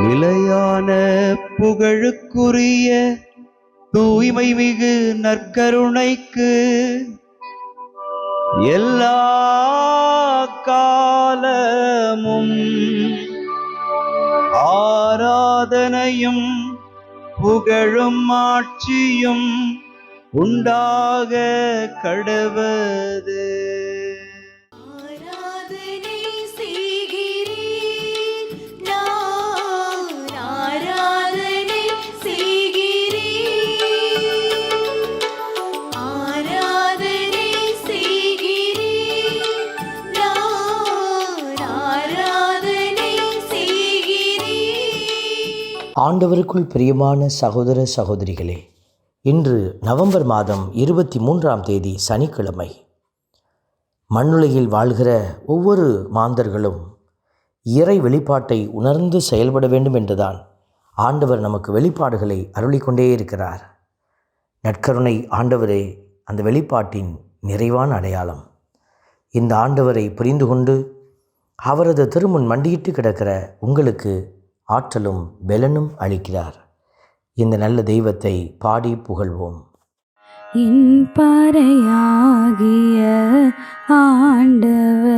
நிலையான புகழுக்குரிய தூய்மை மிகு நற்கருணைக்கு எல்லா காலமும் ஆராதனையும் புகழும் ஆட்சியும் உண்டாக கடவது. ஆண்டவருக்குள் பிரியமான சகோதர சகோதரிகளே, இன்று நவம்பர் மாதம் 23ஆம் தேதி சனிக்கிழமை. மண்ணுலகில் வாழ்கிற ஒவ்வொரு மாந்தர்களும் இறை வெளிப்பாட்டை உணர்ந்து செயல்பட வேண்டும் என்றுதான் ஆண்டவர் நமக்கு வெளிப்பாடுகளை அருளிக்கொண்டே இருக்கிறார். நற்கருணை ஆண்டவரே அந்த வெளிப்பாட்டின் நிறைவான அடையாளம். இந்த ஆண்டவரை புரிந்து கொண்டு அவரது திருமுன் மண்டியிட்டு கிடக்கிற உங்களுக்கு ஆற்றலும் பெலனும் அளிக்கிறார். இந்த நல்ல தெய்வத்தை பாடி புகழ்வோம். என் பாறையாகிய ஆண்டவர்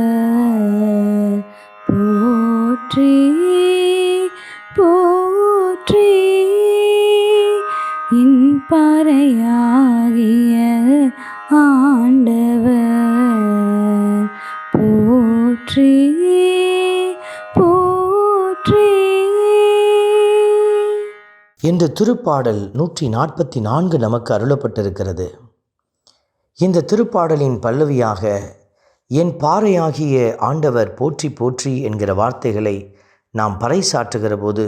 போற்றி போற்றி. என் பாறையாகிய ஆண்டவர் போற்றி போற்றி. இந்த திருப்பாடல் 144 நமக்கு அருளப்பட்டிருக்கிறது. இந்த திருப்பாடலின் பல்லவியாக என் பாறையாகிய ஆண்டவர் போற்றி போற்றி என்கிற வார்த்தைகளை நாம் பறைசாற்றுகிற போது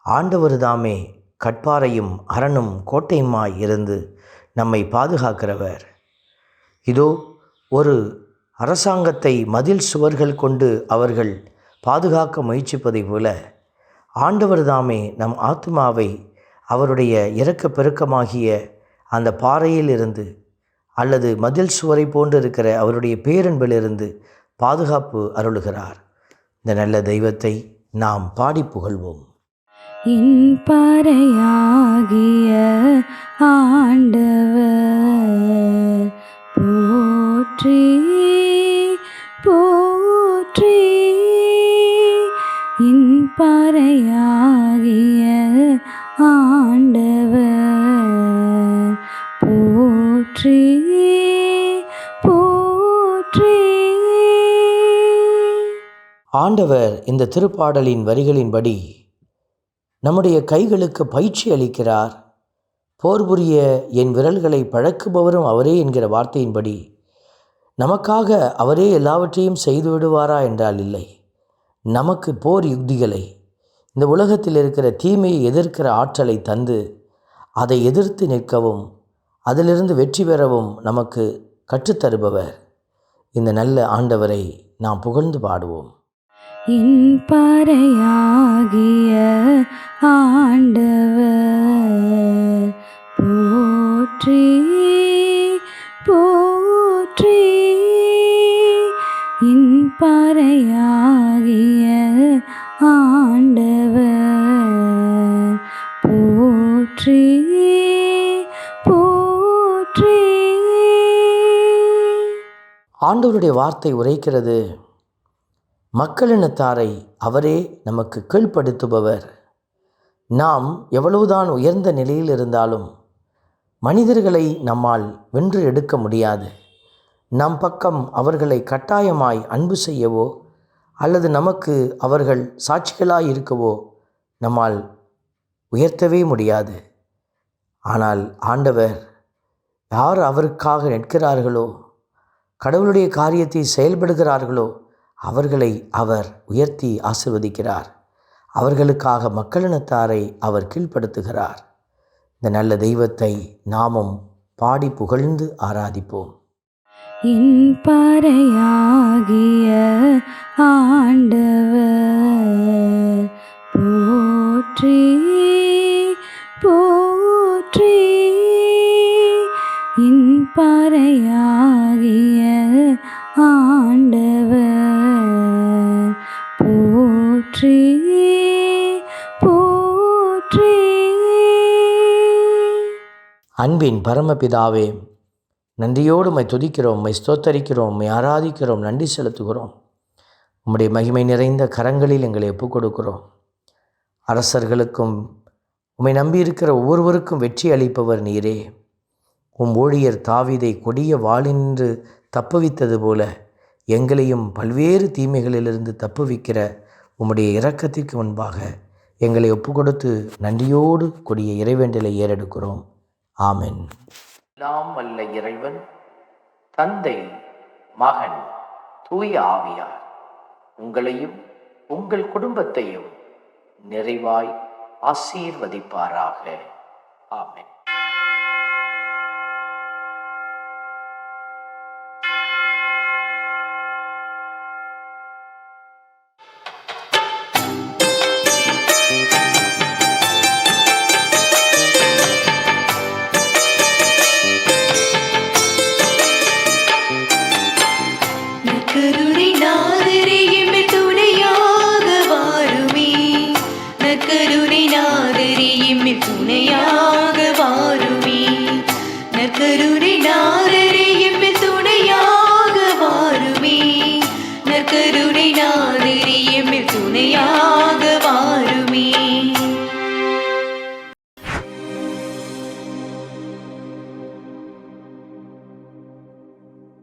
ஆண்டவர் தாமே கட்பாறையும் அரணும் கோட்டையுமாய் இருந்து நம்மை பாதுகாக்கிறவர். இதோ ஒரு அரசாங்கத்தை மதில் சுவர்கள் கொண்டு அவர்கள் பாதுகாக்க முயற்சிப்பதை போல ஆண்டவர் தாமே நம் ஆத்மாவை அவருடைய இரக்க பெருக்கமாகிய அந்த பாறையில் இருந்து அல்லது மதில் சுவரை போன்று இருக்கிற அவருடைய பேரன்பிலிருந்து பாதுகாப்பு அருளுகிறார். இந்த நல்ல தெய்வத்தை நாம் பாடி புகழ்வோம். என் பாறையாகிய ஆண்டவர் போற்றி போற்றி. என் பாறையாகிய ஆண்டவர் போற்றி போற்றி. ஆண்டவர் இந்த திருப்பாடலின் வரிகளின்படி நம்முடைய கைகளுக்கு பயிற்சி அளிக்கிறார். போர் புரிய என் விரல்களை பழக்குபவரும் அவரே என்கிற வார்த்தையின்படி நமக்காக அவரே எல்லாவற்றையும் செய்து விடுவாரா என்றால் இல்லை. நமக்கு போர் யுக்திகளை, இந்த உலகத்தில் இருக்கிற தீமையை எதிர்க்கிற ஆற்றலை தந்து அதை எதிர்த்து நிற்கவும் அதிலிருந்து வெற்றி பெறவும் நமக்கு கற்றுத்தருபவர். இந்த நல்ல ஆண்டவரை நாம் புகழ்ந்து பாடுவோம். என் பாறையாகிய ஆண்டவர் போற்றி போற்றி. என் பாறையாகிய ஆண்டவர் போற்றி போற்றி. ஆண்டவருடைய வார்த்தை உரைக்கிறது, மக்களினத்தாரை அவரே நமக்கு கீழ்ப்படுத்துபவர். நாம் எவ்வளவுதான் உயர்ந்த நிலையில் இருந்தாலும் மனிதர்களை நம்மால் வென்று எடுக்க முடியாது. நம் பக்கம் அவர்களை கட்டாயமாய் அன்பு செய்யவோ அல்லது நமக்கு அவர்கள் சாட்சிகளாய் இருக்கவோ நம்மால் உயர்த்தவே முடியாது. ஆனால் ஆண்டவர் யார் அவருக்காக நிற்கிறார்களோ, கடவுளுடைய காரியத்தை செயல்படுகிறார்களோ அவர்களை அவர் உயர்த்தி ஆசீர்வதிக்கிறார். அவர்களுக்காக மக்களினத்தாரை அவர் கீழ்ப்படுத்துகிறார். இந்த நல்ல தெய்வத்தை நாமும் பாடி புகழ்ந்து ஆராதிப்போம். என் பாறையாகிய ஆண்டவர் போற்றி போற்றி. என் பாறையாகிய ஆண்டவர் போற்றி அன்பின் பரமபிதாவே, நன்றியோடு உம்மை துதிக்கிறோம், உம்மை ஸ்தோத்தரிக்கிறோம், உம்மை ஆராதிக்கிறோம், நன்றி செலுத்துகிறோம். உம்முடைய மகிமை நிறைந்த கரங்களில் எங்களை ஒப்புக் கொடுக்கிறோம். அரசர்களுக்கும் உம்மை நம்பியிருக்கிற ஒவ்வொருவருக்கும் வெற்றி அளிப்பவர் நீரே. உம் ஊழியர் தாவீதை கொடிய வாளினின்று தப்புவித்தது போல எங்களையும் பல்வேறு தீமைகளிலிருந்து தப்புவிக்கிற உம்முடைய இரக்கத்திற்கு முன்பாக எங்களை ஒப்புக்கொடுத்து நன்றியோடு கொடிய இறைவேண்டலை ஏறெடுக்கிறோம். ஆமென். எல்லாம் வல்ல இறைவன், தந்தை, மகன், தூய ஆவியார் உங்களையும் உங்கள் குடும்பத்தையும் நிறைவாய் ஆசீர்வதிப்பாராக. ஆமென்.